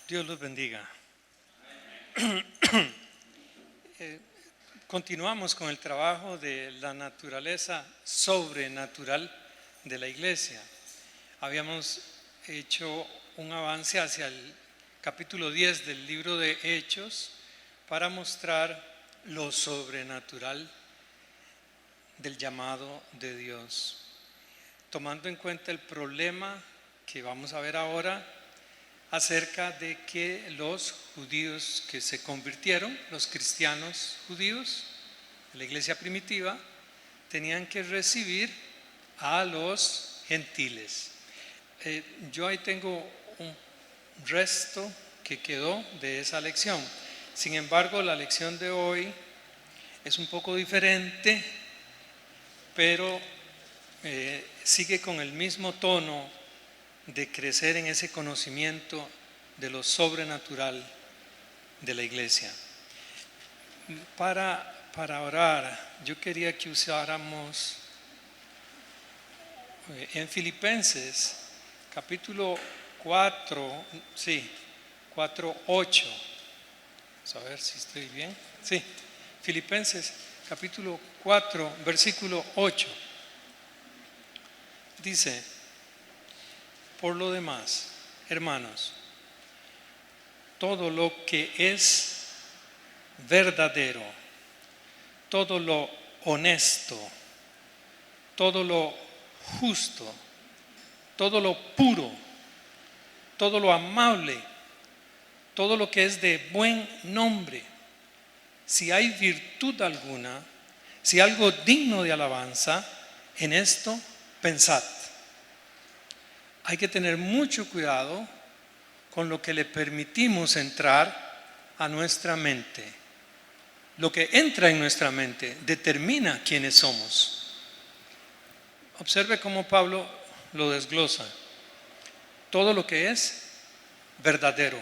Dios los bendiga. Continuamos con el trabajo de la naturaleza sobrenatural de la iglesia. Habíamos hecho un avance hacia el capítulo 10 del libro de Hechos para mostrar lo sobrenatural del llamado de Dios, tomando en cuenta el problema que vamos a ver ahora acerca de que los judíos que se convirtieron, los cristianos judíos de la iglesia primitiva, tenían que recibir a los gentiles. Yo ahí tengo un resto que quedó de esa lección. Sin embargo, la lección de hoy es un poco diferente, pero sigue con el mismo tono de crecer en ese conocimiento de lo sobrenatural de la iglesia. Para orar, yo quería que usáramos en Filipenses capítulo 4, 4:8. Vamos a ver si estoy bien. Sí, Filipenses capítulo 4, versículo 8. Dice: por lo demás, hermanos, todo lo que es verdadero, todo lo honesto, todo lo justo, todo lo puro, todo lo amable, todo lo que es de buen nombre, si hay virtud alguna, si algo digno de alabanza, en esto pensad. Hay que tener mucho cuidado con lo que le permitimos entrar a nuestra mente. Lo que entra en nuestra mente determina quiénes somos. Observe cómo Pablo lo desglosa. Todo lo que es verdadero,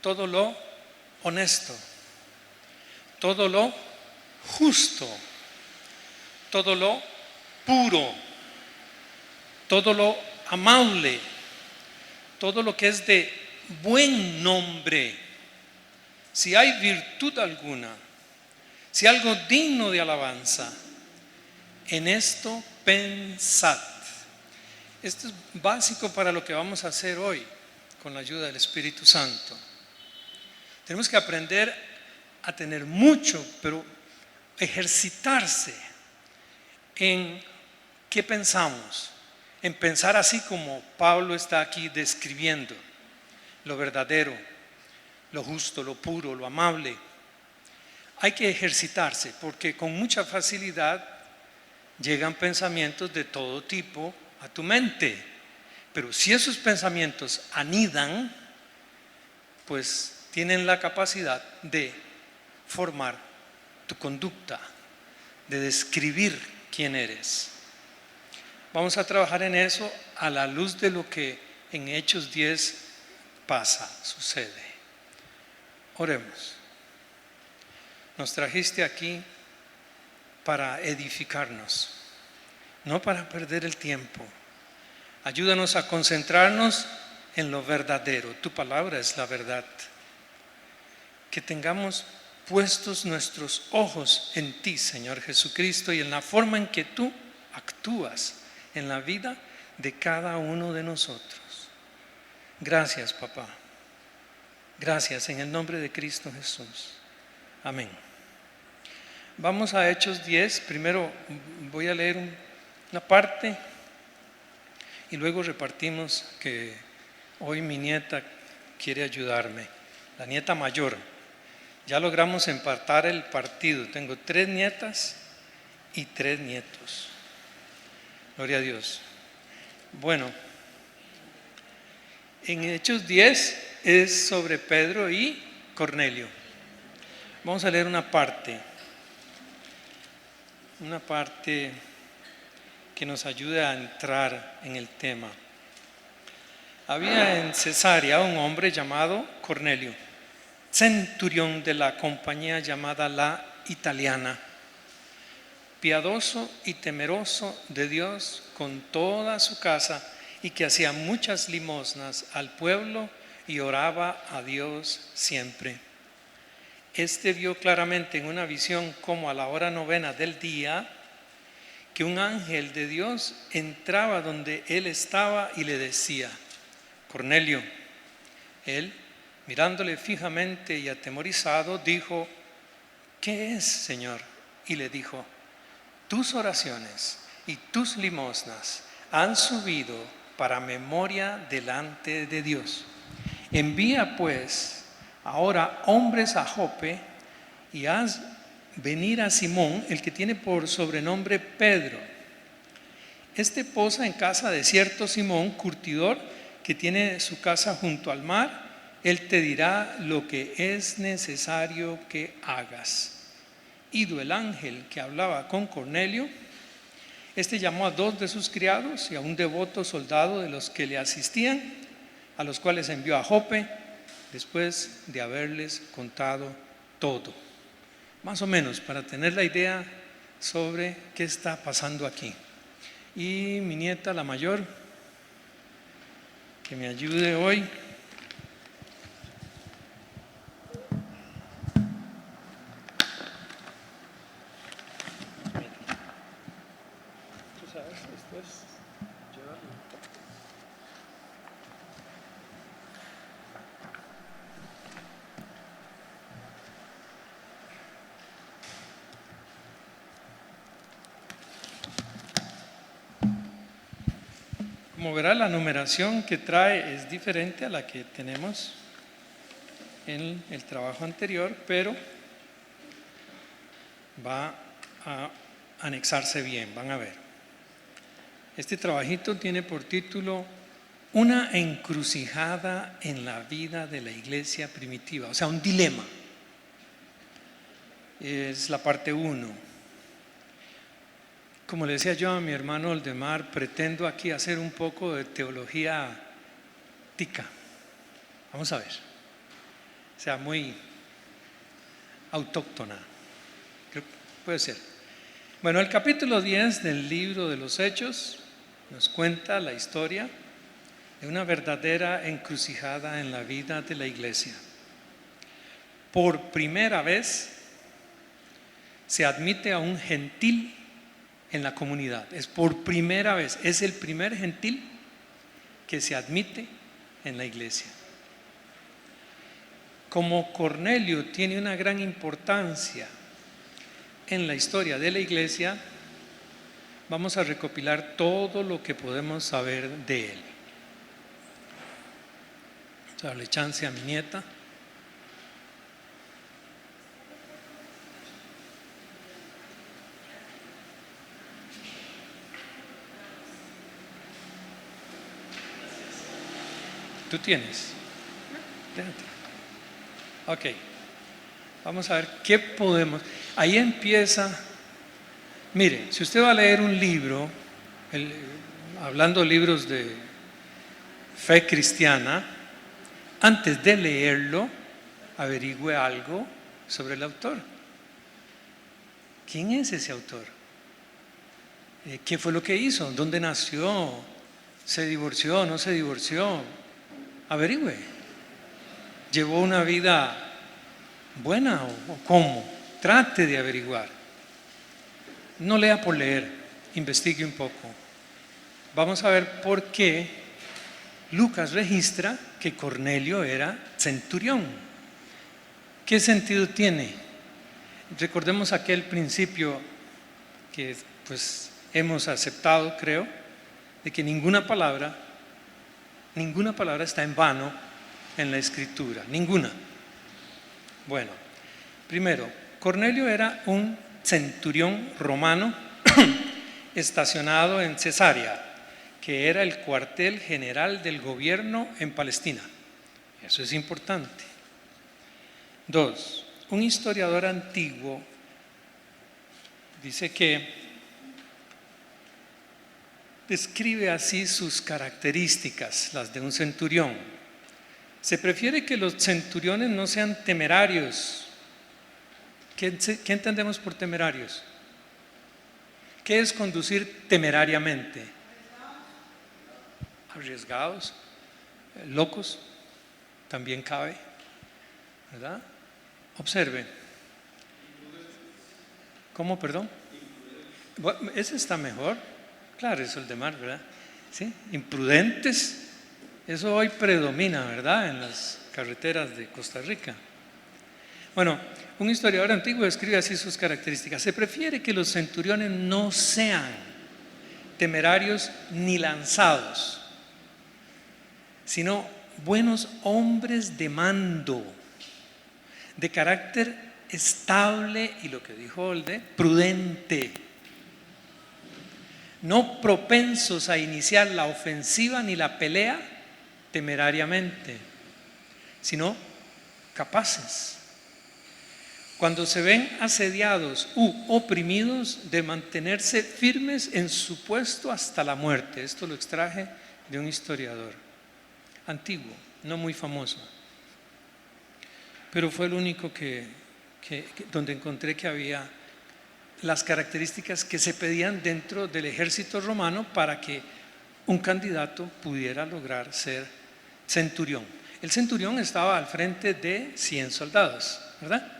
todo lo honesto, todo lo justo, todo lo puro, todo lo amable, todo lo que es de buen nombre, si hay virtud alguna, si algo digno de alabanza, en esto pensad. Esto es básico para lo que vamos a hacer hoy con la ayuda del Espíritu Santo. Tenemos que aprender a tener mucho, pero ejercitarse en qué pensamos, en pensar así como Pablo está aquí describiendo: lo verdadero, lo justo, lo puro, lo amable. Hay que ejercitarse porque con mucha facilidad llegan pensamientos de todo tipo a tu mente, pero si esos pensamientos anidan, pues tienen la capacidad de formar tu conducta, de describir quién eres. Vamos a trabajar en eso a la luz de lo que en Hechos 10 pasa, sucede. Oremos. Nos trajiste aquí para edificarnos, no para perder el tiempo. Ayúdanos a concentrarnos en lo verdadero. Tu palabra es la verdad. Que tengamos puestos nuestros ojos en ti, Señor Jesucristo, y en la forma en que tú actúas en la vida de cada uno de nosotros. Gracias, papá. Gracias en el nombre de Cristo Jesús. Amén. Vamos a Hechos 10. Primero voy a leer una parte y luego repartimos, que hoy mi nieta quiere ayudarme, la nieta mayor. Ya logramos empatar el partido. Tengo 3 nietas y 3 nietos. Gloria a Dios. Bueno, en Hechos 10 es sobre Pedro y Cornelio. Vamos a leer una parte que nos ayude a entrar en el tema. Había en Cesarea un hombre llamado Cornelio, centurión de la compañía llamada la Italiana, piadoso y temeroso de Dios con toda su casa, y que hacía muchas limosnas al pueblo y oraba a Dios siempre. Este vio claramente en una visión como a la hora novena del día que un ángel de Dios entraba donde él estaba y le decía: Cornelio. Él, mirándole fijamente y atemorizado, dijo: ¿qué es, Señor? Y le dijo: tus oraciones y tus limosnas han subido para memoria delante de Dios. Envía pues ahora hombres a Jope y haz venir a Simón, el que tiene por sobrenombre Pedro. Este posa en casa de cierto Simón, curtidor, que tiene su casa junto al mar. Él te dirá lo que es necesario que hagas. Ido el ángel que hablaba con Cornelio, este llamó a 2 de sus criados y a un devoto soldado de los que le asistían, a los cuales envió a Jope después de haberles contado todo. Más o menos para tener la idea sobre qué está pasando aquí. Y mi nieta, la mayor, que me ayude hoy. Tú sabes, esto es llevarlo. Como verá, la numeración que trae es diferente a la que tenemos en el trabajo anterior, pero va a anexarse bien, van a ver. Este trabajito tiene por título Una encrucijada en la vida de la iglesia primitiva, o sea, un dilema. Es la parte 1. Como le decía yo a mi hermano Oldemar, pretendo aquí hacer un poco de teología tica. Vamos a ver. O sea, muy autóctona. Creo que puede ser. Bueno, el capítulo 10 del libro de los Hechos nos cuenta la historia de una verdadera encrucijada en la vida de la iglesia. Por primera vez se admite a un gentil en la comunidad. Es por primera vez, es el primer gentil que se admite en la iglesia. Como Cornelio tiene una gran importancia en la historia de la iglesia, vamos a recopilar todo lo que podemos saber de él. Darle chance a mi nieta. ¿Tú tienes? Ok. Vamos a ver qué podemos. Ahí empieza. Mire, si usted va a leer un libro, hablando de libros de fe cristiana, antes de leerlo, averigüe algo sobre el autor. ¿Quién es ese autor? ¿Qué fue lo que hizo? ¿Dónde nació? ¿Se divorció? ¿No se divorció? Averigüe. ¿Llevó una vida buena o cómo? Trate de averiguar. No lea por leer, investigue un poco. Vamos a ver por qué Lucas registra que Cornelio era centurión. ¿Qué sentido tiene? Recordemos aquel principio que pues hemos aceptado, creo, de que ninguna palabra está en vano en la Escritura, ninguna. Bueno, primero, Cornelio era un centurión romano estacionado en Cesarea, que era el cuartel general del gobierno en Palestina. Eso es importante. 2. Un historiador antiguo dice que describe así sus características, las de un centurión. Se prefiere que los centuriones no sean temerarios. ¿Qué entendemos por temerarios? ¿Qué es conducir temerariamente? Arriesgados, locos. también cabe, ¿verdad? Observen. ¿Cómo, perdón? Bueno, ese está mejor. Claro, eso es el de mar, ¿verdad? ¿Sí? Imprudentes. Eso hoy predomina, ¿verdad? En las carreteras de Costa Rica. Bueno, un historiador antiguo describe así sus características. Se prefiere que los centuriones no sean temerarios ni lanzados, sino buenos hombres de mando, de carácter estable y, lo que dijo Olde, prudente, no propensos a iniciar la ofensiva ni la pelea temerariamente, sino capaces, cuando se ven asediados u oprimidos, de mantenerse firmes en su puesto hasta la muerte. Esto lo extraje de un historiador antiguo, no muy famoso, pero fue el único donde encontré que había las características que se pedían dentro del ejército romano para que un candidato pudiera lograr ser centurión. El centurión estaba al frente de 100 soldados, ¿verdad?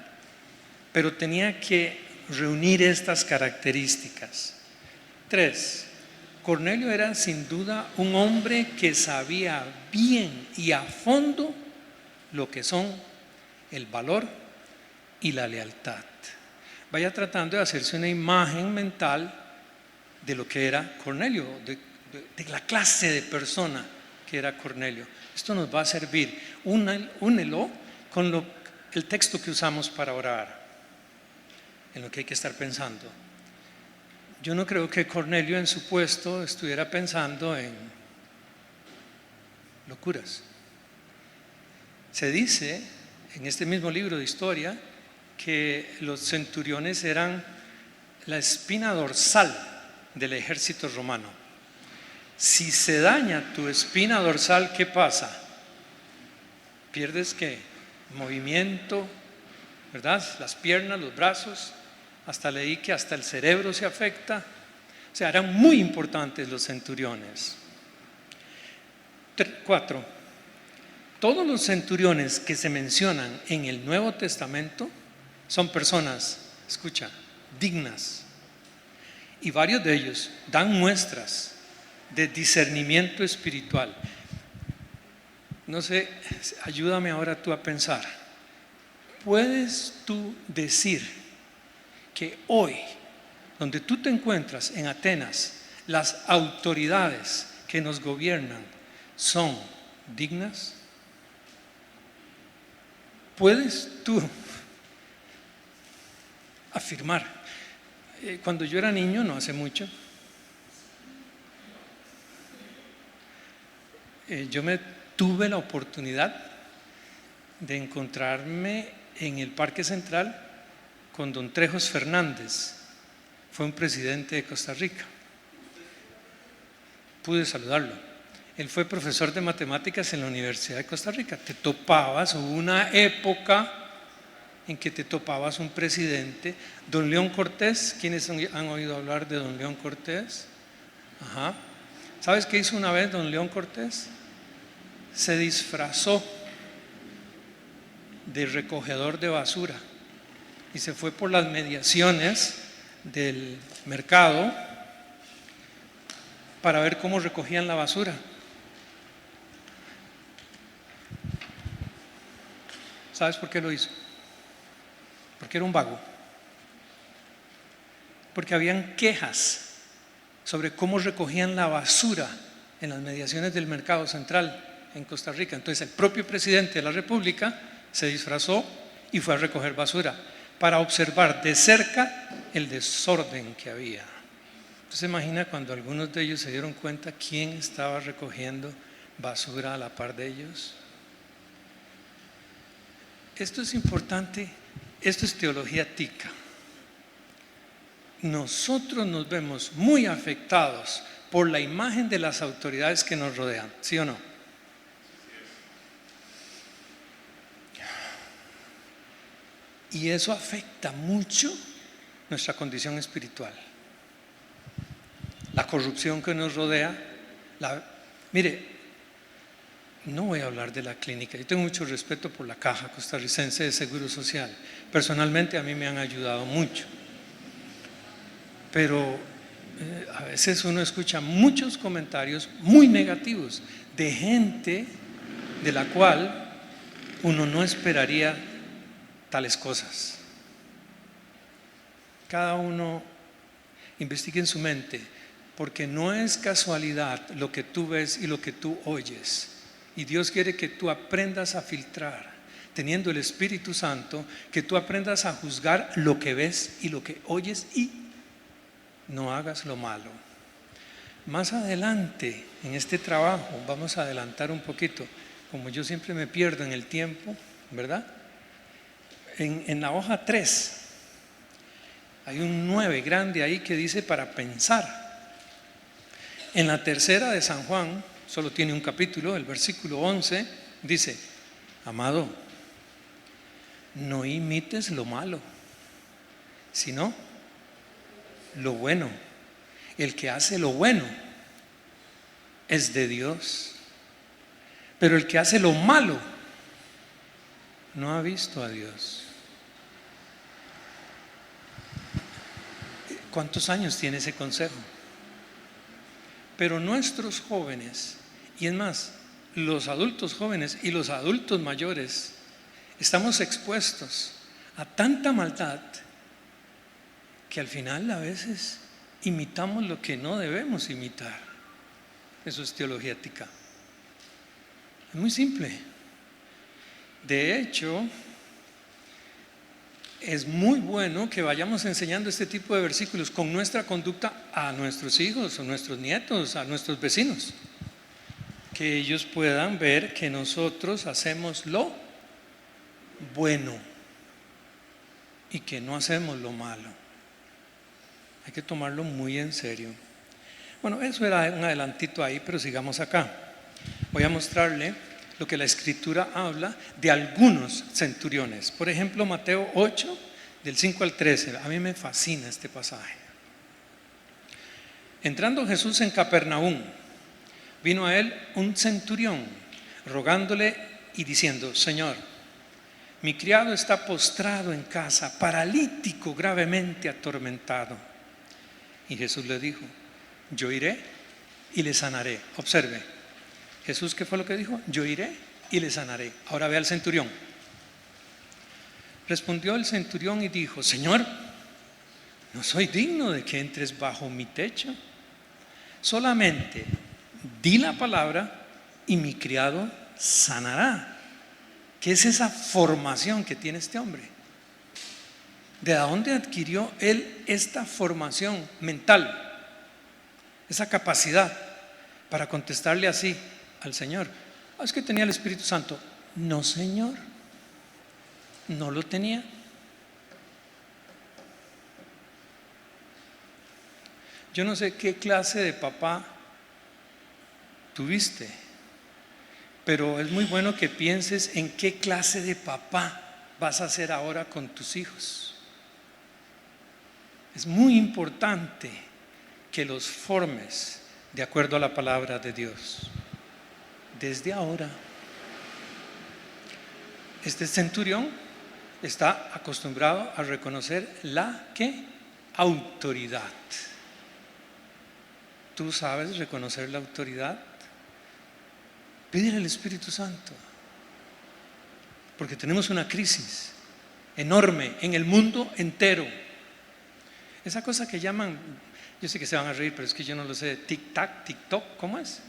Pero tenía que reunir estas características. 3. Cornelio era sin duda un hombre que sabía bien y a fondo lo que son el valor y la lealtad. Vaya tratando de hacerse una imagen mental de lo que era Cornelio, de la clase de persona que era Cornelio. Esto nos va a servir. Únelo con el texto que usamos para orar, en lo que hay que estar pensando. Yo no creo que Cornelio en su puesto estuviera pensando en locuras. Se dice en este mismo libro de historia que los centuriones eran la espina dorsal del ejército romano. Si se daña tu espina dorsal, ¿qué pasa? Pierdes ¿qué? Movimiento, ¿verdad? Las piernas, los brazos, hasta leí que hasta el cerebro se afecta. O sea, eran muy importantes los centuriones. 4. Todos los centuriones que se mencionan en el Nuevo Testamento son personas, escucha, dignas. Y varios de ellos dan muestras de discernimiento espiritual. No sé, ayúdame ahora tú a pensar. ¿Puedes tú decir que hoy, donde tú te encuentras en Atenas, las autoridades que nos gobiernan son dignas? ¿Puedes tú afirmar? Cuando yo era niño, no hace mucho, yo tuve la oportunidad de encontrarme en el Parque Central con don Trejos Fernández. Fue un presidente de Costa Rica. Pude saludarlo. Él fue profesor de matemáticas en la Universidad de Costa Rica. Te topabas, hubo una época en que te topabas un presidente, don León Cortés. ¿Quiénes han oído hablar de don León Cortés? Ajá. ¿Sabes qué hizo una vez don León Cortés? Se disfrazó de recogedor de basura y se fue por las mediaciones del mercado para ver cómo recogían la basura. ¿Sabes por qué lo hizo? Porque era un vago. Porque habían quejas sobre cómo recogían la basura en las mediaciones del mercado central en Costa Rica. Entonces el propio presidente de la República se disfrazó y fue a recoger basura para observar de cerca el desorden que había. Entonces imagina cuando algunos de ellos se dieron cuenta quién estaba recogiendo basura a la par de ellos. Esto es importante, esto es teología tica. Nosotros nos vemos muy afectados por la imagen de las autoridades que nos rodean, ¿sí o no? Y eso afecta mucho nuestra condición espiritual. La corrupción que nos rodea. Mire, No voy a hablar de la clínica. Yo tengo mucho respeto por la Caja Costarricense de Seguro Social. Personalmente a mí me han ayudado mucho. Pero a veces uno escucha muchos comentarios muy negativos de gente de la cual uno no esperaría tales cosas. Cada uno investigue en su mente, porque no es casualidad lo que tú ves y lo que tú oyes. Y Dios quiere que tú aprendas a filtrar, teniendo el Espíritu Santo, que tú aprendas a juzgar lo que ves y lo que oyes y no hagas lo malo. Más adelante en este trabajo, vamos a adelantar un poquito, como yo siempre me pierdo en el tiempo, ¿verdad? En la hoja 3 hay un 9 grande ahí que dice para pensar. En la tercera de San Juan, solo tiene un capítulo, el versículo 11, dice: amado, no imites lo malo, sino lo bueno. El que hace lo bueno es de Dios, pero el que hace lo malo no ha visto a Dios. ¿Cuántos años tiene ese consejo? Pero nuestros jóvenes, y es más, los adultos jóvenes y los adultos mayores, estamos expuestos a tanta maldad que al final a veces imitamos lo que no debemos imitar. Eso es teología ética. Es muy simple. De hecho, es muy bueno que vayamos enseñando este tipo de versículos con nuestra conducta a nuestros hijos, a nuestros nietos, a nuestros vecinos. Que ellos puedan ver que nosotros hacemos lo bueno y que no hacemos lo malo. Hay que tomarlo muy en serio. Bueno, eso era un adelantito ahí, pero sigamos acá. Voy a mostrarle lo que la Escritura habla de algunos centuriones. Por ejemplo, Mateo 8, del 5 al 13. A mí me fascina este pasaje. Entrando Jesús en Capernaum, vino a él un centurión, rogándole y diciendo: Señor, mi criado está postrado en casa, paralítico, gravemente atormentado. Y Jesús le dijo: yo iré y le sanaré. Observe. Jesús, ¿qué fue lo que dijo? Yo iré y le sanaré. Ahora ve al centurión. Respondió el centurión y dijo: Señor, no soy digno de que entres bajo mi techo. Solamente di la palabra y mi criado sanará. ¿Qué es esa formación que tiene este hombre? ¿De dónde adquirió él esta formación mental? Esa capacidad para contestarle así al Señor. Es que tenía el Espíritu Santo. No, Señor, no lo tenía. Yo no sé qué clase de papá tuviste, pero es muy bueno que pienses en qué clase de papá vas a ser ahora con tus hijos. Es muy importante que los formes de acuerdo a la palabra de Dios. Desde ahora, este centurión está acostumbrado a reconocer la autoridad. ¿Tú sabes reconocer la autoridad? Pídele al Espíritu Santo, porque tenemos una crisis enorme en el mundo entero. Esa cosa que llaman, yo sé que se van a reír, pero es que yo no lo sé, tic-tac, TikTok, ¿cómo es?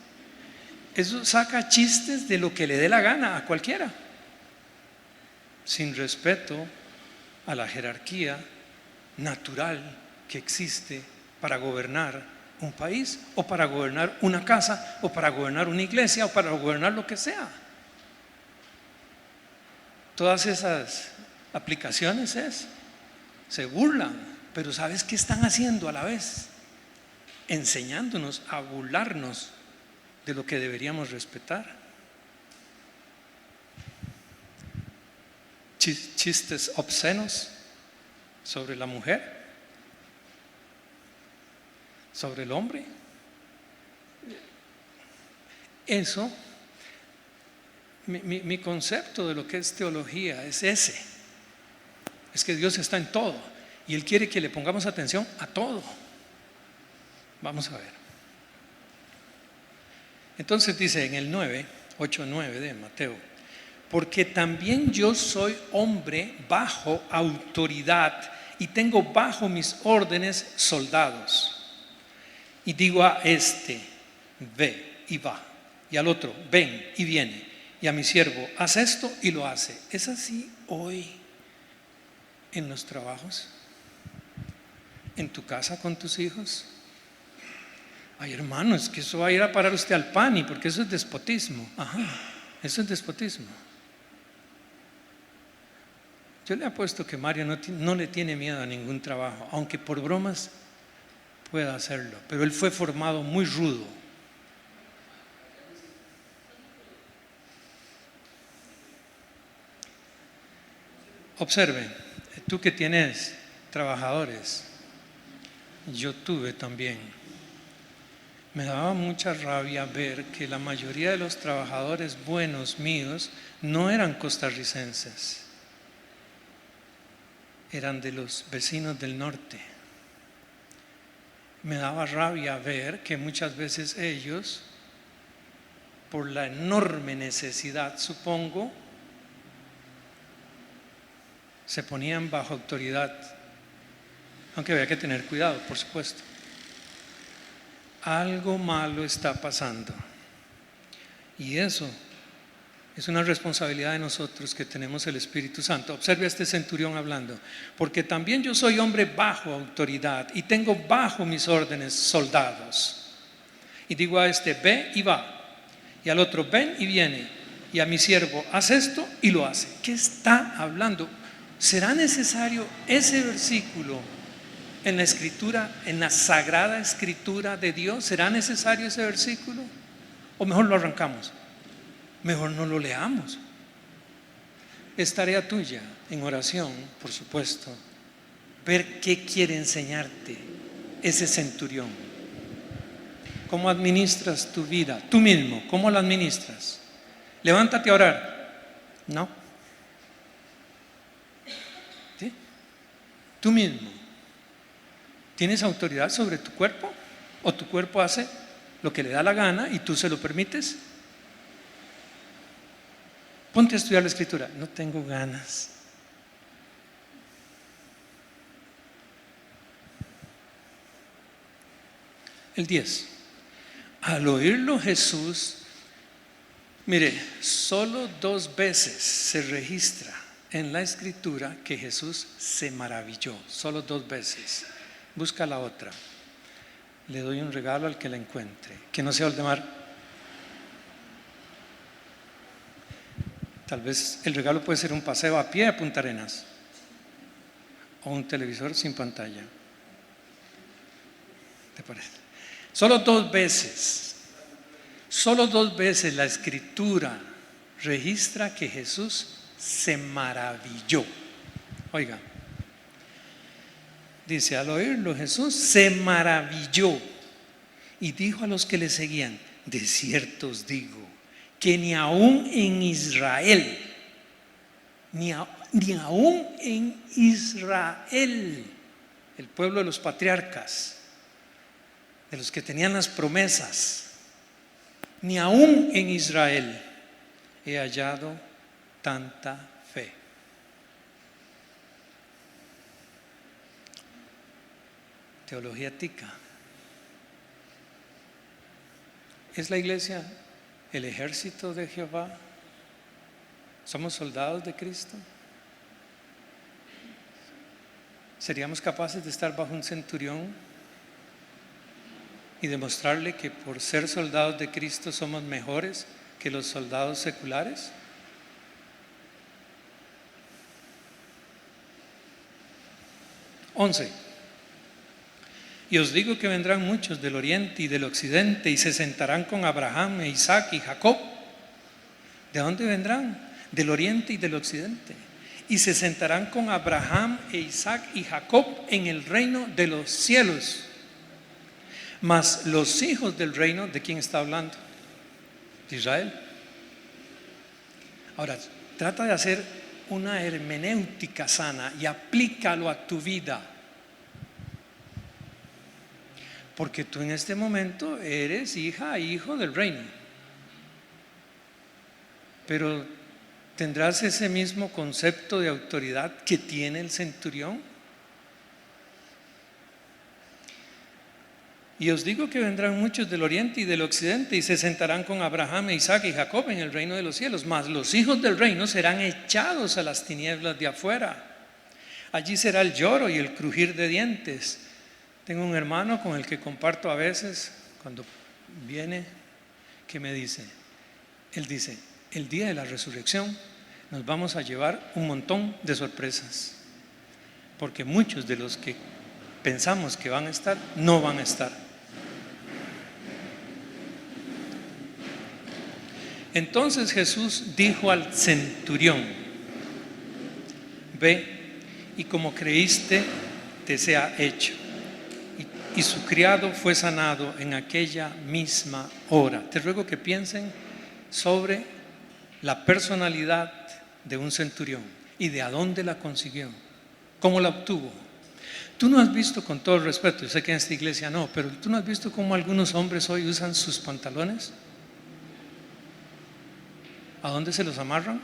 Eso saca chistes de lo que le dé la gana a cualquiera, sin respeto a la jerarquía natural que existe para gobernar un país, o para gobernar una casa, o para gobernar una iglesia, o para gobernar lo que sea. Todas esas aplicaciones se burlan, pero ¿sabes qué están haciendo a la vez? Enseñándonos a burlarnos de lo que deberíamos respetar. Chistes obscenos sobre la mujer, sobre el hombre. Eso mi concepto de lo que es teología es ese. Es que Dios está en todo y Él quiere que le pongamos atención a todo. Vamos a ver. Entonces dice en el 8:9 de Mateo: porque también yo soy hombre bajo autoridad y tengo bajo mis órdenes soldados. Y digo a este, ve y va, y al otro, ven y viene, y a mi siervo, haz esto y lo hace. ¿Es así hoy en los trabajos? ¿En tu casa con tus hijos? Ay, hermano, es que eso va a ir a parar usted al PANI, porque eso es despotismo. Ajá, eso es despotismo. Yo le apuesto que Mario no le tiene miedo a ningún trabajo, aunque por bromas pueda hacerlo, pero él fue formado muy rudo. Observe, tú que tienes trabajadores, yo tuve también. Me daba mucha rabia ver que la mayoría de los trabajadores buenos míos no eran costarricenses, eran de los vecinos del norte. Me daba rabia ver que muchas veces ellos, por la enorme necesidad, supongo, se ponían bajo autoridad, aunque había que tener cuidado, por supuesto. Algo malo está pasando, y eso es una responsabilidad de nosotros que tenemos el Espíritu Santo. Observe a este centurión hablando: porque también yo soy hombre bajo autoridad y tengo bajo mis órdenes soldados. Y digo a este, ve y va, y al otro, ven y viene, y a mi siervo, haz esto y lo hace. ¿Qué está hablando? ¿Será necesario ese versículo en la Escritura, en la Sagrada Escritura de Dios? ¿Será necesario ese versículo? ¿O mejor lo arrancamos? Mejor no lo leamos. Es tarea tuya, en oración, por supuesto, ver qué quiere enseñarte ese centurión. ¿Cómo administras tu vida? Tú mismo, ¿cómo la administras? Levántate a orar. No. ¿Sí? Tú mismo. ¿Tienes autoridad sobre tu cuerpo? ¿O tu cuerpo hace lo que le da la gana y tú se lo permites? Ponte a estudiar la Escritura. No tengo ganas. El 10. Al oírlo Jesús, mire, solo 2 veces se registra en la Escritura que Jesús se maravilló. Solo 2 veces. Busca la otra. Le doy un regalo al que la encuentre. Que no sea Oldemar. Tal vez el regalo puede ser un paseo a pie a Punta Arenas o un televisor sin pantalla. ¿Te parece? Solo 2 veces la Escritura registra que Jesús se maravilló. Oiga, dice: al oírlo Jesús se maravilló y dijo a los que le seguían: de cierto os digo que ni aún en Israel, ni aún en Israel, el pueblo de los patriarcas, de los que tenían las promesas, ni aún en Israel he hallado tanta fe. Teología tica. ¿Es la iglesia el ejército de Jehová? ¿Somos soldados de Cristo? ¿Seríamos capaces de estar bajo un centurión y demostrarle que por ser soldados de Cristo somos mejores que los soldados seculares? Once. Y os digo que vendrán muchos del oriente y del occidente y se sentarán con Abraham, e Isaac y Jacob. ¿De dónde vendrán? Del oriente y del occidente. Y se sentarán con Abraham, e Isaac y Jacob en el reino de los cielos. Mas los hijos del reino, ¿de quién está hablando? De Israel. Ahora, trata de hacer una hermenéutica sana y aplícalo a tu vida. Porque tú en este momento eres hija, hijo del reino. Pero ¿tendrás ese mismo concepto de autoridad que tiene el centurión? Y os digo que vendrán muchos del oriente y del occidente y se sentarán con Abraham, Isaac y Jacob en el reino de los cielos, mas los hijos del reino serán echados a las tinieblas de afuera. Allí será el lloro y el crujir de dientes. Tengo un hermano con el que comparto a veces, cuando viene, que me dice, él dice, el día de la resurrección nos vamos a llevar un montón de sorpresas, porque muchos de los que pensamos que van a estar, no van a estar. Entonces Jesús dijo al centurión: ve y como creíste te sea hecho. Y su criado fue sanado en aquella misma hora. Te ruego que piensen sobre la personalidad de un centurión y de a dónde la consiguió, cómo la obtuvo. Tú no has visto, con todo el respeto, yo sé que en esta iglesia no, pero tú no has visto cómo algunos hombres hoy usan sus pantalones. ¿A dónde se los amarran?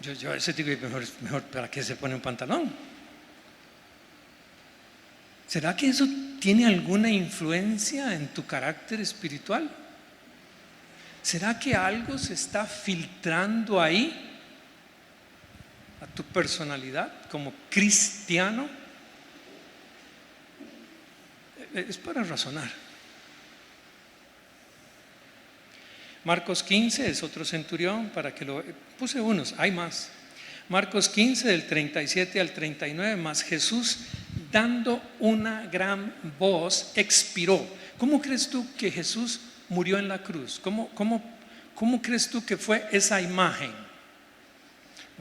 Yo a veces digo, mejor ¿para qué se pone un pantalón? ¿Será que eso tiene alguna influencia en tu carácter espiritual? ¿Será que algo se está filtrando ahí a tu personalidad como cristiano? Es para razonar. Marcos 15 es otro centurión, para que lo puse unos, hay más. Marcos 15 del 37 al 39, más Jesús dando una gran voz expiró. ¿Cómo crees tú que Jesús murió en la cruz? ¿Cómo crees tú que fue esa imagen?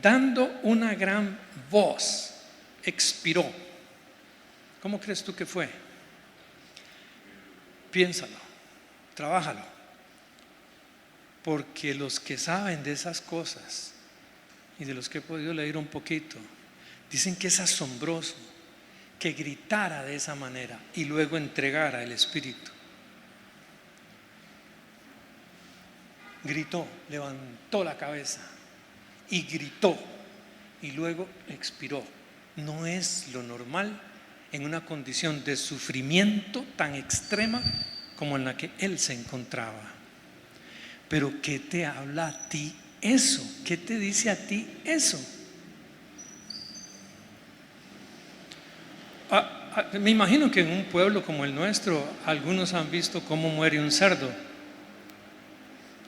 Dando una gran voz expiró. ¿Cómo crees tú que fue? Piénsalo, trabájalo. Porque los que saben de esas cosas y de los que he podido leer un poquito, dicen que es asombroso que gritara de esa manera y luego entregara el Espíritu. Gritó, levantó la cabeza y gritó y luego expiró. No es lo normal en una condición de sufrimiento tan extrema como en la que él se encontraba. Pero ¿qué te habla a ti eso? ¿Qué te dice a ti eso? Me imagino que en un pueblo como el nuestro, algunos han visto cómo muere un cerdo.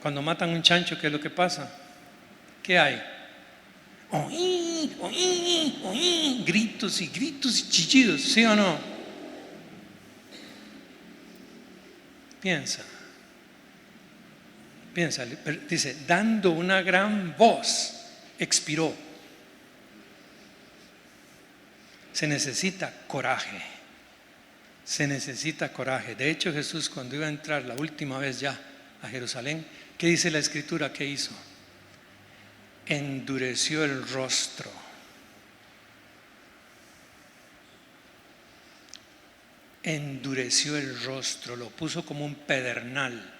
Cuando matan un chancho, ¿qué es lo que pasa? ¿Qué hay? Oí, oí, oí, gritos y chillidos, ¿sí o no? Piensa, dice, dando una gran voz, expiró. Se necesita coraje. Se necesita coraje. De hecho, Jesús, cuando iba a entrar la última vez ya a Jerusalén, ¿qué dice la Escritura que hizo? Endureció el rostro. Endureció el rostro, lo puso como un pedernal,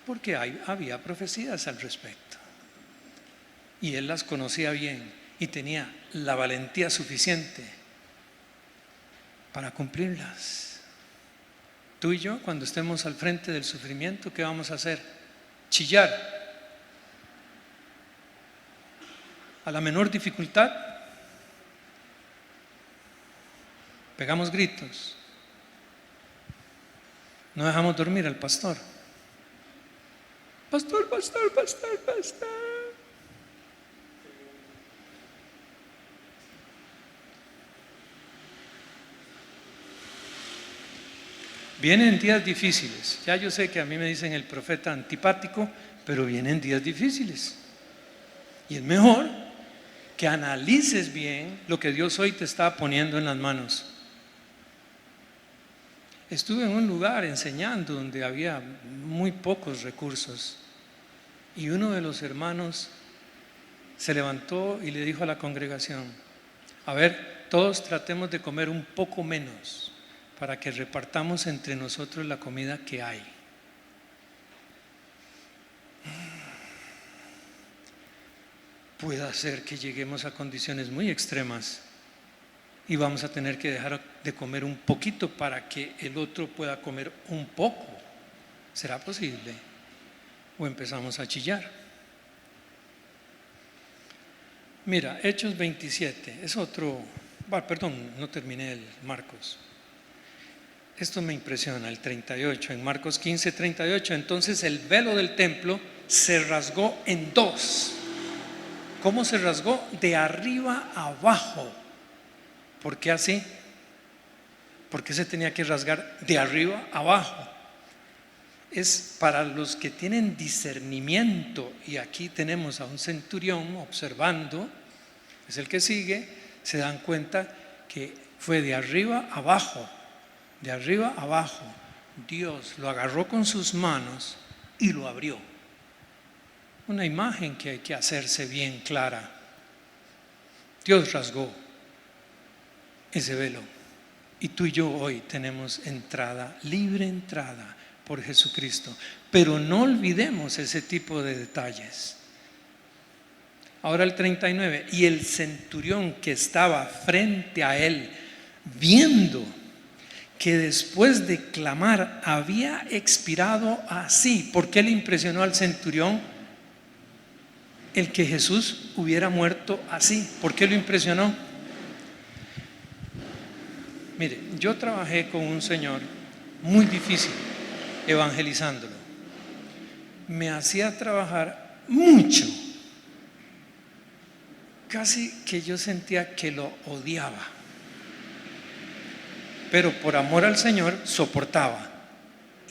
porque había profecías al respecto. Y él las conocía bien y tenía la valentía suficiente para cumplirlas. Tú y yo, cuando estemos al frente del sufrimiento, ¿qué vamos a hacer? Chillar. A la menor dificultad, pegamos gritos. No dejamos dormir al pastor. Pastor, pastor, pastor, pastor. Vienen días difíciles. Ya yo sé que a mí me dicen el profeta antipático, pero vienen días difíciles. Y es mejor que analices bien lo que Dios hoy te está poniendo en las manos. Estuve en un lugar enseñando donde había muy pocos recursos. Y uno de los hermanos se levantó y le dijo a la congregación: a ver, todos tratemos de comer un poco menos para que repartamos entre nosotros la comida que hay. Puede ser que lleguemos a condiciones muy extremas y vamos a tener que dejar de comer un poquito para que el otro pueda comer un poco. ¿Será posible? ¿O empezamos a chillar? Mira, Hechos 27 es otro. Perdón, no terminé el Marcos. Esto me impresiona, el 38, en Marcos 15, 38. Entonces el velo del templo se rasgó en dos. ¿Cómo se rasgó? De arriba a abajo. ¿Por qué así? ¿Por qué se tenía que rasgar de arriba a abajo? Es para los que tienen discernimiento, y aquí tenemos a un centurión observando, es el que sigue, se dan cuenta que fue de arriba a abajo, de arriba a abajo. Dios lo agarró con sus manos y lo abrió. Una imagen que hay que hacerse bien clara. Dios rasgó ese velo y tú y yo hoy tenemos entrada, libre entrada por Jesucristo. Pero no olvidemos ese tipo de detalles. Ahora el 39, y el centurión que estaba frente a él, viendo que después de clamar había expirado así. ¿Por qué le impresionó al centurión el que Jesús hubiera muerto así? ¿Por qué lo impresionó? Mire, yo trabajé con un señor muy difícil evangelizándolo. Me hacía trabajar mucho, casi que yo sentía que lo odiaba, pero por amor al Señor soportaba.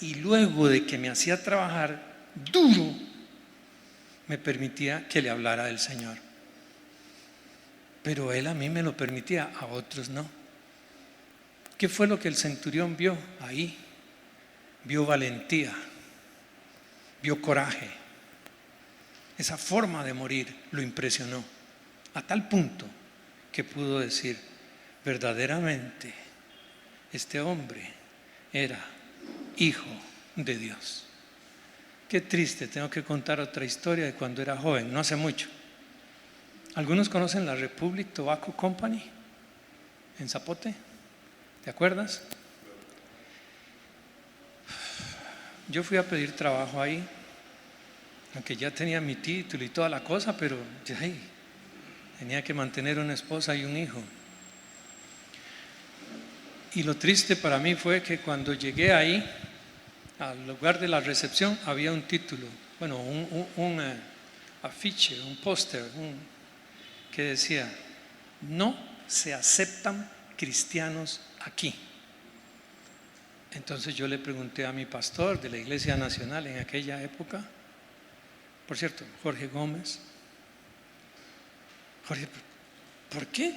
Y luego de que me hacía trabajar duro, me permitía que le hablara del Señor. Pero él a mí me lo permitía, a otros no. ¿Qué fue lo que el centurión vio ahí? Vio valentía, vio coraje. Esa forma de morir lo impresionó, a tal punto que pudo decir: verdaderamente este hombre era hijo de Dios. Qué triste, tengo que contar otra historia de cuando era joven, no hace mucho. ¿Algunos conocen la Republic Tobacco Company en Zapote? ¿Te acuerdas? Yo fui a pedir trabajo ahí, aunque ya tenía mi título y toda la cosa, pero tenía que mantener una esposa y un hijo. Y lo triste para mí fue que cuando llegué ahí, al lugar de la recepción, había un título, bueno, un afiche, un póster, que decía: no se aceptan cristianos aquí. Entonces yo le pregunté a mi pastor de la Iglesia Nacional en aquella época, por cierto, Jorge Gómez: Jorge, ¿por qué?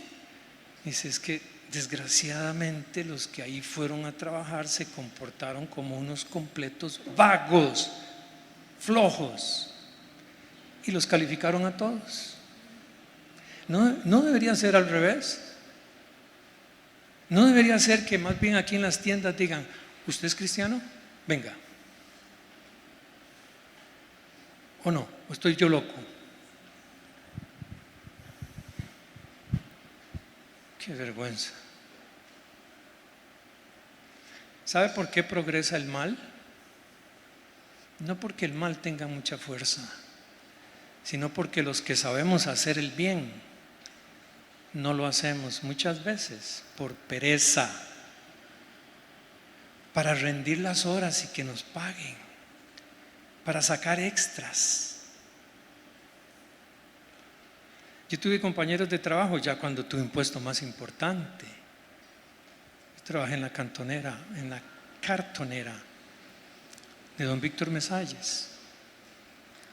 Dice: es que desgraciadamente los que ahí fueron a trabajar se comportaron como unos completos vagos, flojos, y los calificaron a todos. ¿No debería ser al revés? ¿No debería ser que más bien aquí en las tiendas digan: ¿usted es cristiano? Venga. ¿O no? ¿O estoy yo loco? Qué vergüenza. ¿Sabe por qué progresa el mal? No porque el mal tenga mucha fuerza, sino porque los que sabemos hacer el bien no lo hacemos muchas veces por pereza, para rendir las horas y que nos paguen, para sacar extras. Yo tuve compañeros de trabajo ya cuando tuve un puesto más importante. Yo trabajé en la cantonera, en la cartonera de don Víctor Mesalles.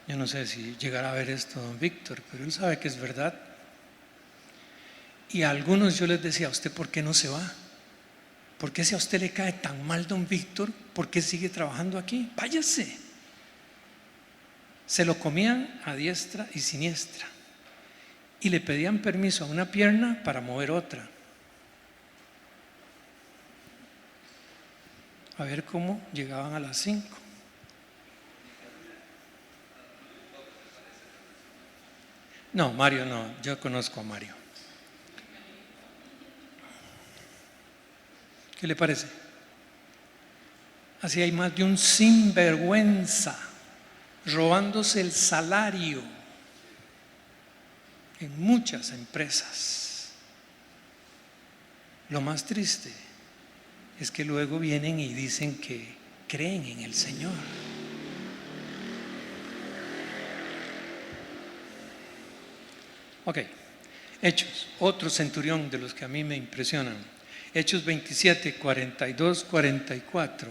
Yo no sé si llegará a ver esto don Víctor, pero él sabe que es verdad. Y a algunos yo les decía: ¿usted por qué no se va? ¿Por qué si a usted le cae tan mal don Víctor, por qué sigue trabajando aquí? Váyase. Se lo comían a diestra y siniestra y le pedían permiso a una pierna para mover otra. A ver cómo llegaban a las 5. No, Mario no, yo conozco a Mario. ¿Qué le parece? Así hay más de un sinvergüenza robándose el salario en muchas empresas. Lo más triste es que luego vienen y dicen que creen en el Señor. Ok, Hechos, otro centurión de los que a mí me impresionan. Hechos 27, 42, 44.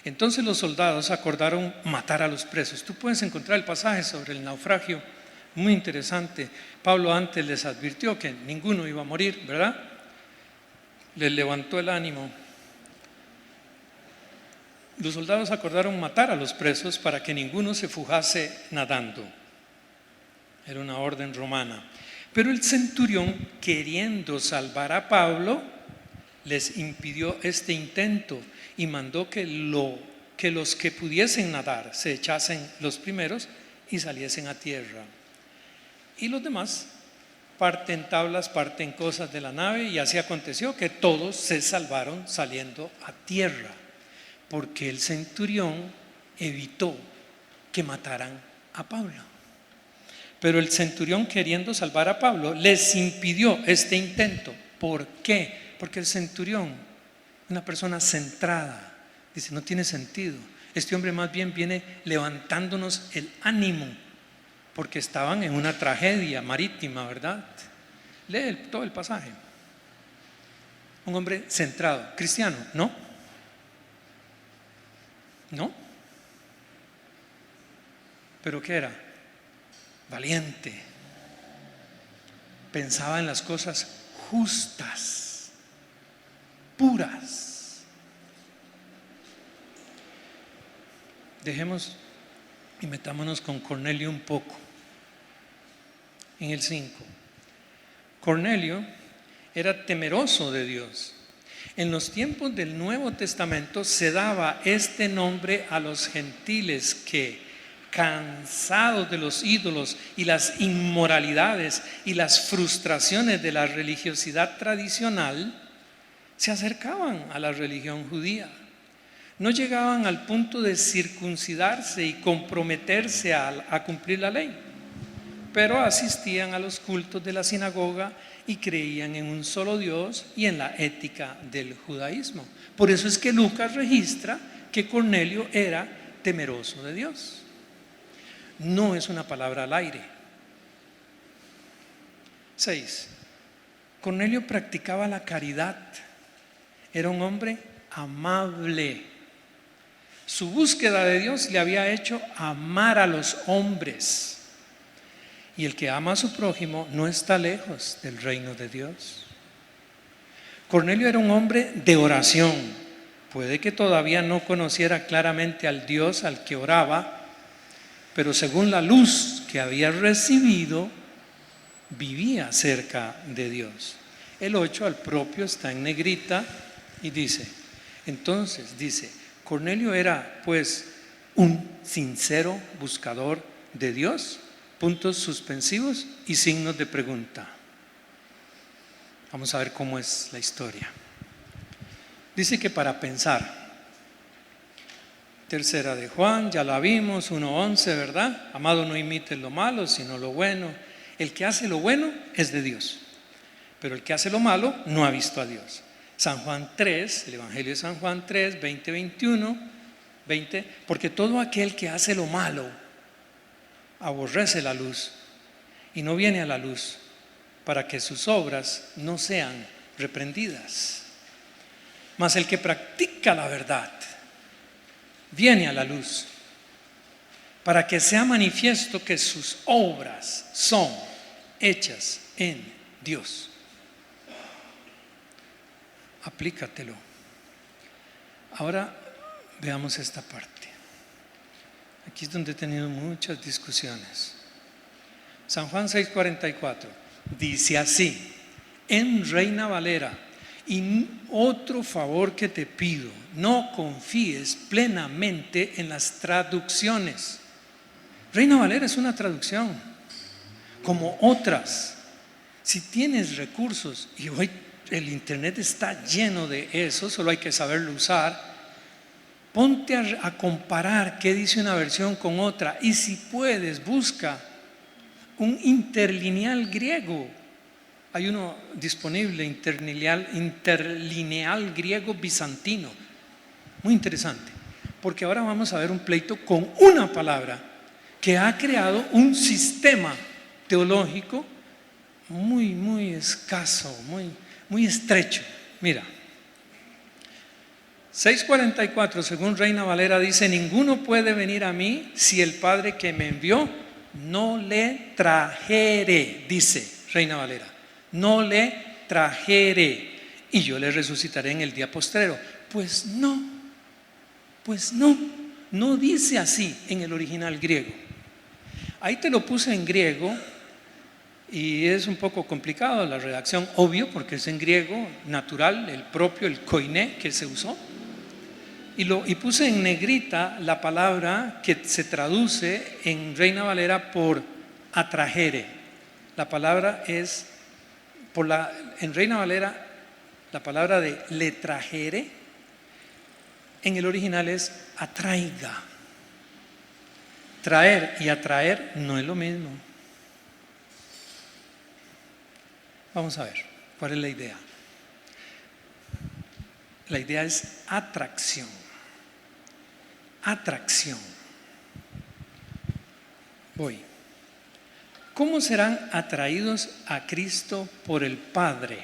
Entonces los soldados acordaron matar a los presos. Tú puedes encontrar el pasaje sobre el naufragio, muy interesante. Pablo antes les advirtió que ninguno iba a morir, ¿verdad? Les levantó el ánimo. Los soldados acordaron matar a los presos para que ninguno se fugase nadando. Era una orden romana. Pero el centurión, queriendo salvar a Pablo, les impidió este intento y mandó que los que pudiesen nadar se echasen los primeros y saliesen a tierra. Y los demás parten tablas, parten cosas de la nave, y así aconteció que todos se salvaron saliendo a tierra, porque el centurión evitó que mataran a Pablo. Pero el centurión, queriendo salvar a Pablo, les impidió este intento. ¿Por qué? Porque el centurión, una persona centrada, dice, no tiene sentido. Este hombre más bien viene levantándonos el ánimo, porque estaban en una tragedia marítima, ¿verdad? Lee todo el pasaje. Un hombre centrado, cristiano, ¿no? ¿No? ¿Pero qué era? Valiente. Pensaba en las cosas justas, puras. Dejemos y metámonos con Cornelio un poco. En el 5. Cornelio era temeroso de Dios. En los tiempos del Nuevo Testamento se daba este nombre a los gentiles que, cansados de los ídolos y las inmoralidades y las frustraciones de la religiosidad tradicional, se acercaban a la religión judía. No llegaban al punto de circuncidarse y comprometerse a cumplir la ley, pero asistían a los cultos de la sinagoga y creían en un solo Dios y en la ética del judaísmo. Por eso es que Lucas registra que Cornelio era temeroso de Dios. No es una palabra al aire. 6. Cornelio practicaba la caridad. Era un hombre amable. Su búsqueda de Dios le había hecho amar a los hombres. Y el que ama a su prójimo no está lejos del reino de Dios. Cornelio era un hombre de oración. Puede que todavía no conociera claramente al Dios al que oraba, pero según la luz que había recibido, vivía cerca de Dios. El 8 al propio está en negrita y dice, entonces dice, Cornelio era pues un sincero buscador de Dios, puntos suspensivos y signos de pregunta. Vamos a ver cómo es la historia. Dice que para pensar, tercera de Juan, ya la vimos, 1:11, ¿verdad? Amado, no imites lo malo, sino lo bueno. El que hace lo bueno es de Dios, pero el que hace lo malo no ha visto a Dios. San Juan 3, el Evangelio de San Juan 3, 20, 21, 20, porque todo aquel que hace lo malo aborrece la luz y no viene a la luz para que sus obras no sean reprendidas. Mas el que practica la verdad viene a la luz para que sea manifiesto que sus obras son hechas en Dios. Aplícatelo. Ahora veamos esta parte. Aquí es donde he tenido muchas discusiones. San Juan 6:44 dice así, en Reina Valera: y otro favor que te pido, no confíes plenamente en las traducciones. Reina Valera es una traducción, como otras. Si tienes recursos, y hoy el internet está lleno de eso, solo hay que saberlo usar, ponte a comparar qué dice una versión con otra, y si puedes, busca un interlineal griego. Hay uno disponible, interlineal griego bizantino. Muy interesante, porque ahora vamos a ver un pleito con una palabra que ha creado un sistema teológico muy escaso, muy estrecho. Mira, 6:44, según Reina Valera, dice: ninguno puede venir a mí si el Padre que me envió no le trajere, dice Reina Valera, no le trajere, y yo le resucitaré en el día postrero. Pues no dice así en el original griego. Ahí te lo puse en griego y es un poco complicado la redacción, obvio, porque es en griego natural, el propio, el koiné que se usó. Y puse en negrita la palabra que se traduce en Reina Valera por atrajere. La palabra es, en Reina Valera, la palabra de le trajere, en el original es atraiga. Traer y atraer no es lo mismo. Vamos a ver, ¿cuál es la idea? La idea es atracción. Atracción. Voy. ¿Cómo serán atraídos a Cristo por el Padre?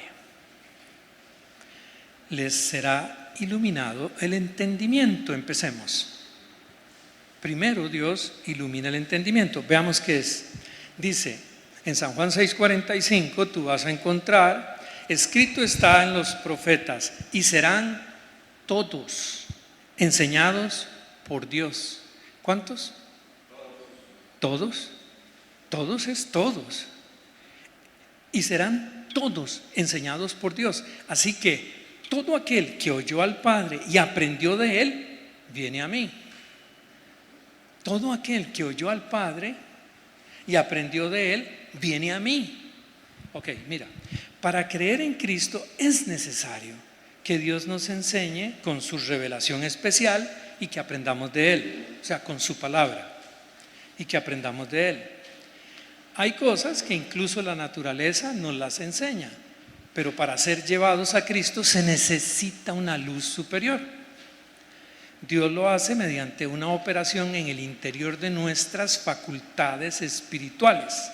Les será iluminado el entendimiento. Empecemos. Primero Dios ilumina el entendimiento. Veamos qué es. Dice en San Juan 6:45, tú vas a encontrar, escrito está en los profetas, y serán todos enseñados por Dios. ¿Cuántos? Todos. Todos es todos. Y serán todos enseñados por Dios. Así que todo aquel que oyó al Padre y aprendió de Él, viene a mí. Todo aquel que oyó al Padre y aprendió de Él, viene a mí. Ok, mira, para creer en Cristo es necesario que Dios nos enseñe con su revelación especial y que aprendamos de Él, o sea, con su palabra, y que aprendamos de Él. Hay cosas que incluso la naturaleza nos las enseña, pero para ser llevados a Cristo se necesita una luz superior. Dios lo hace mediante una operación en el interior de nuestras facultades espirituales.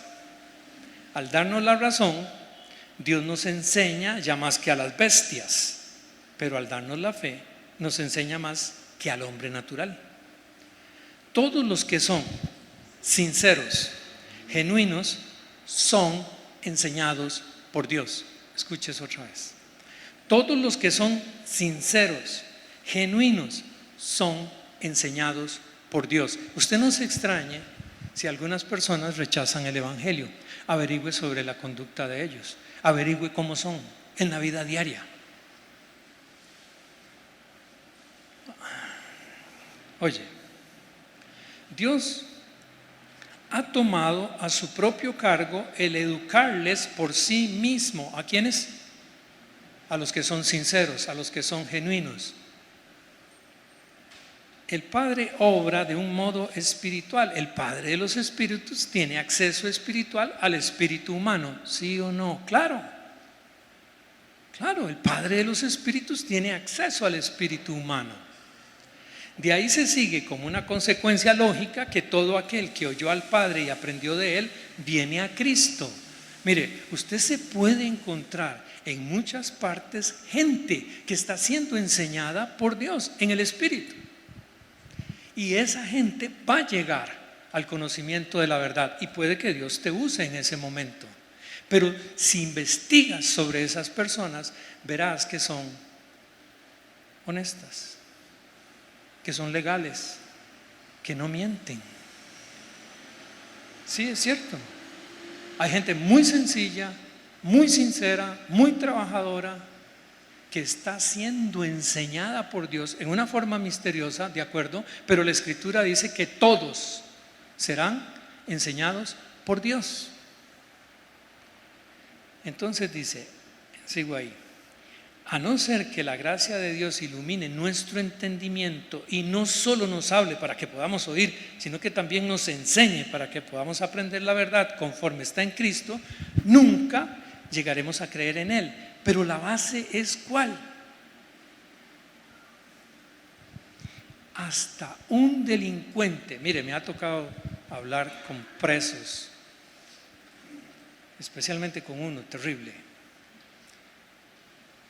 Al darnos la razón, Dios nos enseña ya más que a las bestias, pero al darnos la fe, nos enseña más que al hombre natural. Todos los que son sinceros, genuinos, son enseñados por Dios. Escuche eso otra vez. Todos los que son sinceros, genuinos, son enseñados por Dios. Usted no se extrañe si algunas personas rechazan el Evangelio. Averigüe sobre la conducta de ellos. Averigüe cómo son en la vida diaria. Oye, Dios ha tomado a su propio cargo el educarles por sí mismo. ¿A quiénes? A los que son sinceros, a los que son genuinos. El Padre obra de un modo espiritual. El Padre de los Espíritus tiene acceso espiritual al espíritu humano, ¿sí o no? Claro, el Padre de los Espíritus tiene acceso al espíritu humano. De ahí se sigue como una consecuencia lógica que todo aquel que oyó al Padre y aprendió de Él, viene a Cristo. Mire, usted se puede encontrar en muchas partes gente que está siendo enseñada por Dios en el Espíritu. Y esa gente va a llegar al conocimiento de la verdad y puede que Dios te use en ese momento. Pero si investigas sobre esas personas, verás que son honestas, que son legales, que no mienten. Sí, es cierto. Hay gente muy sencilla, muy sincera, muy trabajadora, que está siendo enseñada por Dios en una forma misteriosa, ¿de acuerdo? Pero la Escritura dice que todos serán enseñados por Dios. Entonces dice, sigo ahí, a no ser que la gracia de Dios ilumine nuestro entendimiento y no solo nos hable para que podamos oír, sino que también nos enseñe para que podamos aprender la verdad conforme está en Cristo, nunca llegaremos a creer en Él. Pero la base es ¿cuál? Hasta un delincuente, mire, me ha tocado hablar con presos, especialmente con uno terrible,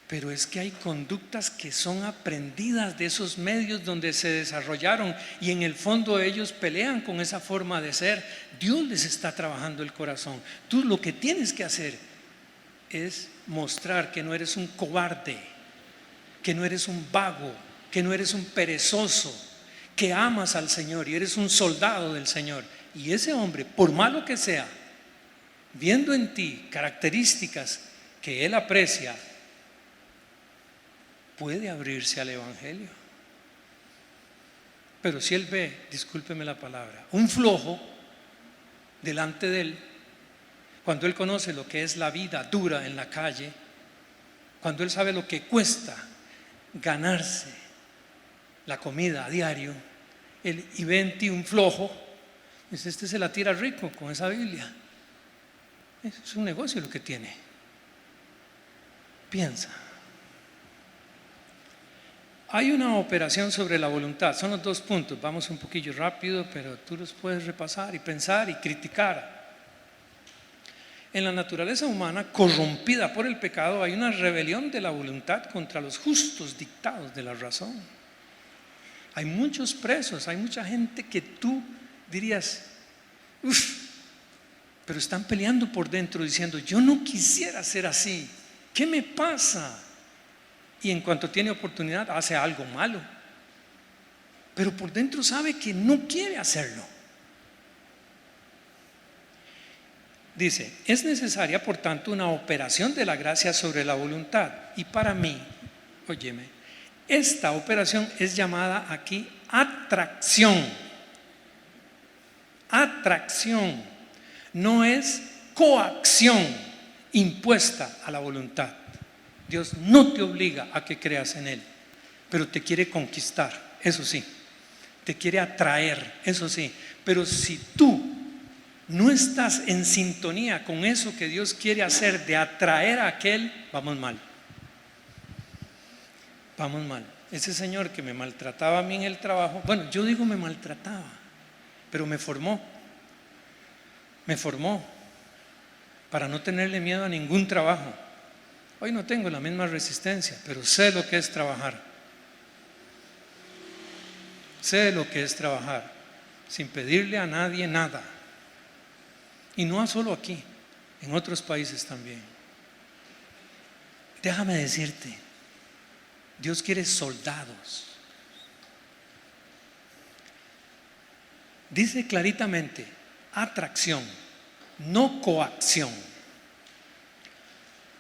pero es que hay conductas que son aprendidas de esos medios donde se desarrollaron y en el fondo ellos pelean con esa forma de ser. Dios les está trabajando el corazón. Tú lo que tienes que hacer es mostrar que no eres un cobarde, que no eres un vago, que no eres un perezoso, que amas al Señor y eres un soldado del Señor. Y ese hombre, por malo que sea, viendo en ti características que él aprecia, puede abrirse al Evangelio. Pero si él ve, discúlpeme la palabra, un flojo delante de él, cuando él conoce lo que es la vida dura en la calle, cuando él sabe lo que cuesta ganarse la comida a diario, y ve en ti un flojo, dice, este se la tira rico con esa Biblia. Es un negocio lo que tiene. Piensa. Hay una operación sobre la voluntad, son los 2 puntos, vamos un poquillo rápido, pero tú los puedes repasar y pensar y criticar. En la naturaleza humana, corrompida por el pecado, hay una rebelión de la voluntad contra los justos dictados de la razón. Hay muchos presos, hay mucha gente que tú dirías, uff, pero están peleando por dentro diciendo, yo no quisiera ser así, ¿qué me pasa? Y en cuanto tiene oportunidad hace algo malo, pero por dentro sabe que no quiere hacerlo. Dice, es necesaria por tanto una operación de la gracia sobre la voluntad. Y para mí, óyeme, esta operación es llamada aquí atracción. Atracción, no es coacción impuesta a la voluntad. Dios no te obliga a que creas en Él, pero te quiere conquistar, eso sí, te quiere atraer, eso sí. Pero si tú no estás en sintonía con eso que Dios quiere hacer de atraer a aquel, vamos mal. Vamos mal. Ese señor que me maltrataba a mí en el trabajo, bueno, yo digo me maltrataba, pero me formó para no tenerle miedo a ningún trabajo. Hoy no tengo la misma resistencia, pero sé lo que es trabajar. Sé lo que es trabajar sin pedirle a nadie nada. Y no solo aquí, en otros países también. Déjame decirte, Dios quiere soldados. Dice claritamente, atracción, no coacción.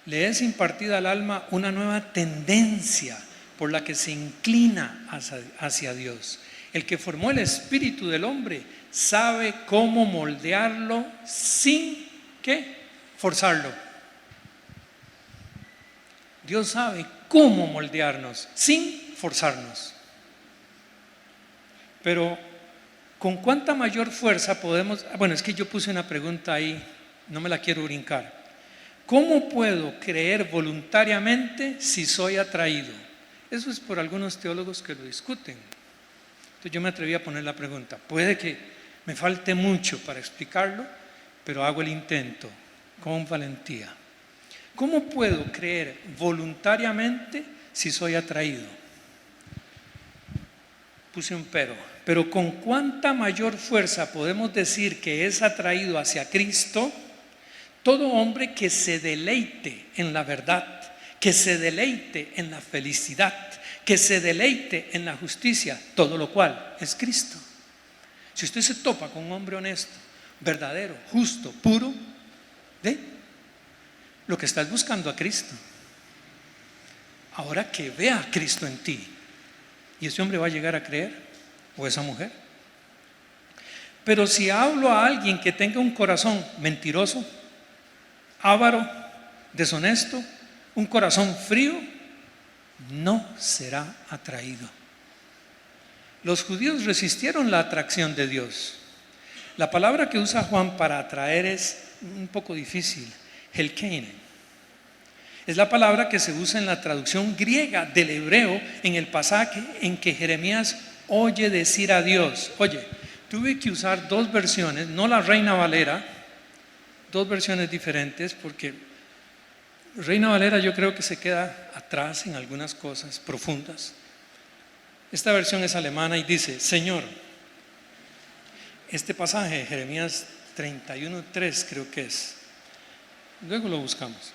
Le es impartida al alma una nueva tendencia por la que se inclina hacia Dios. El que formó el espíritu del hombre sabe cómo moldearlo sin ¿qué? Forzarlo. Dios sabe cómo moldearnos sin forzarnos. Pero ¿con cuánta mayor fuerza podemos? Bueno, es que yo puse una pregunta ahí, no me la quiero brincar. ¿Cómo puedo creer voluntariamente si soy atraído? Eso es por algunos teólogos que lo discuten. Entonces yo me atreví a poner la pregunta. Puede que me falte mucho para explicarlo, pero hago el intento con valentía. ¿Cómo puedo creer voluntariamente si soy atraído? Puse un pero ¿con cuánta mayor fuerza podemos decir que es atraído hacia Cristo? Todo hombre que se deleite en la verdad, que se deleite en la felicidad, que se deleite en la justicia, todo lo cual es Cristo. Si usted se topa con un hombre honesto, verdadero, justo, puro, lo que está es buscando a Cristo. Ahora que vea a Cristo en ti, y ese hombre va a llegar a creer, o esa mujer. Pero si hablo a alguien que tenga un corazón mentiroso, avaro, deshonesto, un corazón frío, no será atraído. Los judíos resistieron la atracción de Dios. La palabra que usa Juan para atraer es un poco difícil, helkein. Es la palabra que se usa en la traducción griega del hebreo en el pasaje en que Jeremías oye decir a Dios. Oye, tuve que usar dos versiones, no la Reina Valera, dos versiones diferentes, porque Reina Valera yo creo que se queda atrás en algunas cosas profundas. Esta versión es alemana y dice: Señor, este pasaje de Jeremías 31:3 creo que es, luego lo buscamos.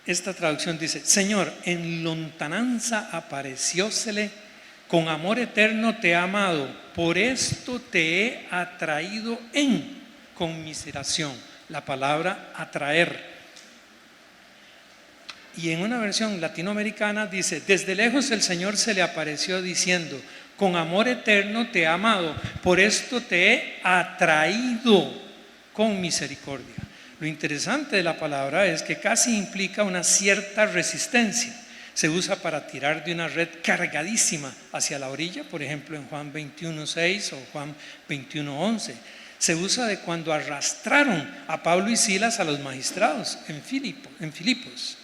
Esta traducción dice: Señor, en lontananza apareciósele, con amor eterno te he amado, por esto te he atraído en conmiseración. La palabra atraer. Y en una versión latinoamericana dice: desde lejos el Señor se le apareció diciendo: con amor eterno te he amado, por esto te he atraído con misericordia. Lo interesante de la palabra es que casi implica una cierta resistencia. Se usa para tirar de una red cargadísima hacia la orilla, por ejemplo en Juan 21:6 o Juan 21:11. Se usa de cuando arrastraron a Pablo y Silas a los magistrados en Filipos.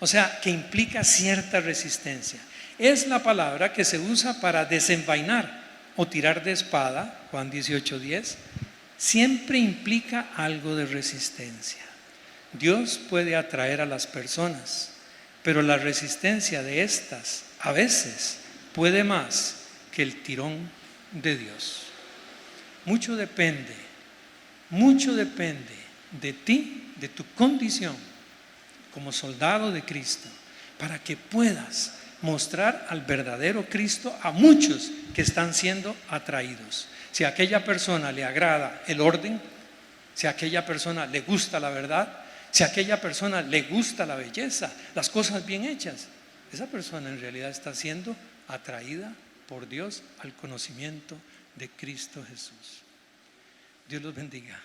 O sea, que implica cierta resistencia. Es la palabra que se usa para desenvainar o tirar de espada, Juan 18:10. Siempre implica algo de resistencia. Dios puede atraer a las personas, pero la resistencia de estas a veces puede más que el tirón de Dios. Mucho depende de ti, de tu condición como soldado de Cristo, para que puedas mostrar al verdadero Cristo a muchos que están siendo atraídos. Si a aquella persona le agrada el orden, si a aquella persona le gusta la verdad, si a aquella persona le gusta la belleza, las cosas bien hechas, esa persona en realidad está siendo atraída por Dios al conocimiento de Cristo Jesús. Dios los bendiga.